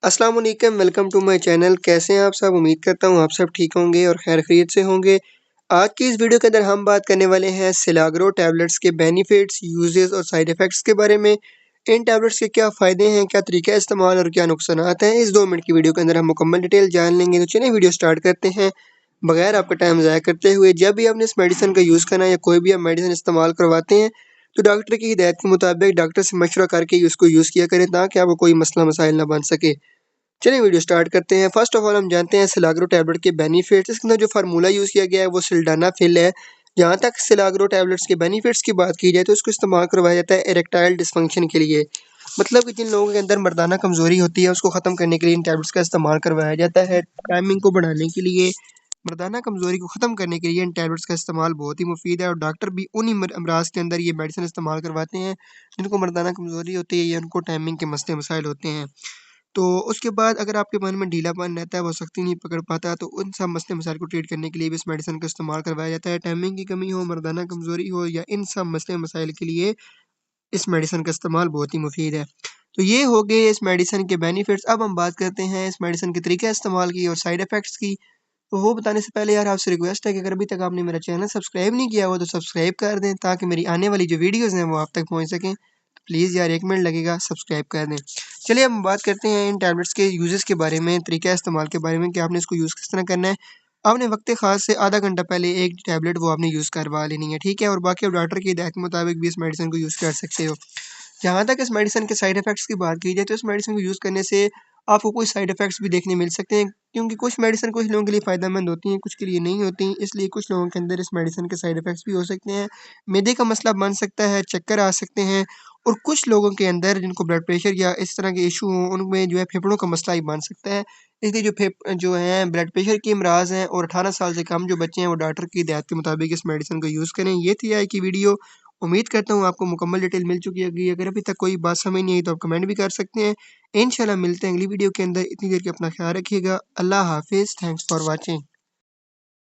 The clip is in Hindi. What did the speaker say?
अस्सलाम वालेकुम, वेलकम टू माय चैनल। कैसे हैं आप सब? उम्मीद करता हूँ आप सब ठीक होंगे और खैर खैरियत से होंगे। आज की इस वीडियो के अंदर हम बात करने वाले हैं सिलाग्रो टैबलेट्स के बेनिफिट्स, यूजेस और साइड इफ़ेक्ट्स के बारे में। इन टैबलेट्स के क्या फ़ायदे हैं, क्या तरीका इस्तेमाल और क्या नुकसानात हैं, इस 2 मिनट की वीडियो के अंदर हम मुकम्मल डिटेल जान लेंगे। तो चलिए वीडियो स्टार्ट करते हैं। बगैर आपका टाइम ज़ाया करते हुए, जब भी आपने इस मेडिसिन का यूज़ करना है या कोई भी आप मेडिसिन इस्तेमाल करवाते हैं, तो डॉक्टर की हिदायत के मुताबिक डॉक्टर से मशवरा करके ही उसको यूज़ किया करें ताकि आपको कोई मसला मसाइल ना बन सके। चलिए वीडियो स्टार्ट करते हैं। फर्स्ट ऑफ ऑल हम जानते हैं सिलाग्रो टैबलेट के बेनिफिट्स। इसके अंदर जो फार्मूला यूज़ किया गया है वो सिल्डेनाफिल है। जहाँ तक सिलाग्रो टैबलेट्स के बेनिफिट्स की बात की जाए तो इसको इस्तेमाल करवाया जाता है इरेक्टाइल डिस्फंक्शन के लिए। मतलब कि जिन लोगों के अंदर मर्दाना कमज़ोरी होती है उसको ख़त्म करने के लिए इन टैबलेट्स का इस्तेमाल करवाया जाता है। टाइमिंग को बढ़ाने के लिए, मर्दाना कमज़ोरी को ख़त्म करने के लिए इन टैबलेट्स का इस्तेमाल बहुत ही मुफीद है और डॉक्टर भी उन्हीं अमराज के अंदर ये मेडिसिन इस्तेमाल करवाते हैं जिनको मर्दाना कमज़ोरी होती है या उनको टाइमिंग के मसले मसाइल होते हैं। तो उसके बाद अगर आपके मन में ढीलापन रहता है, वो सख्ती नहीं पकड़ पाता, तो उन सब मसले मसाइल को ट्रीट करने के लिए भी इस मेडिसिन का इस्तेमाल करवाया जाता है। टाइमिंग की कमी हो, मर्दाना कमज़ोरी हो या इन सब मसले मसाइल के लिए इस मेडिसिन का इस्तेमाल बहुत ही मुफीद है। तो ये हो गए इस मेडिसिन के बेनिफिट्स। अब हम बात करते हैं इस मेडिसिन के तरीके इस्तेमाल की और साइड इफ़ेक्ट्स की। तो वो बताने से पहले यार आपसे रिक्वेस्ट है कि अगर अभी तक आपने मेरा चैनल सब्सक्राइब नहीं किया हुआ तो सब्सक्राइब कर दें ताकि मेरी आने वाली जो वीडियोज़ हैं वो आप तक पहुँच सकें। तो प्लीज़ यार 1 मिनट लगेगा, सब्सक्राइब कर दें। चलिए अब हम बात करते हैं इन टैबलेट्स के यूज़ेस के बारे में, तरीका इस्तेमाल के बारे में कि आपने इसको यूज़ किस तरह करना है। आपने वक़्त ख़ास से आधा घंटा पहले एक टैबलेट वो आपने यूज़ करवा लेनी है, ठीक है? और बाकी आप डॉक्टर की हिदायत के मुताबिक भी इस मेडिसिन को यूज़ कर सकते हो। जहाँ तक इस मेडिसिन के साइड इफ़ेक्ट्स की बात की जाए तो इस मेडिसिन को यूज़ करने से आपको कुछ साइड इफ़ेक्ट्स भी देखने मिल सकते हैं क्योंकि कुछ मेडिसिन कुछ लोगों के लिए फ़ायदेमंद होती हैं, कुछ के लिए नहीं होती। इसलिए कुछ लोगों के अंदर इस मेडिसिन के साइड इफ़ेक्ट्स भी हो सकते हैं। मैदे का मसला बन सकता है, चक्कर आ सकते हैं और कुछ लोगों के अंदर जिनको ब्लड प्रेशर या इस तरह के इश्यू हों, उनमें जो है फेफड़ों का मसला ही बन सकता है। इसलिए जो हैं ब्लड प्रेशर के अमराज़ हैं और 18 साल से कम जो बच्चे हैं वो डॉक्टर की हिदायत के मुताबिक इस मेडिसिन को यूज़ करें। ये थी आज की वीडियो। उम्मीद करता हूँ आपको मुकम्मल डिटेल मिल चुकी होगी। अगर अभी तक कोई बात समझ नहीं आई तो आप कमेंट भी कर सकते हैं। इंशाल्लाह मिलते हैं अगली वीडियो के अंदर। इतनी देर के अपना ख्याल रखिएगा। अल्लाह हाफ़िज़। Thanks for watching.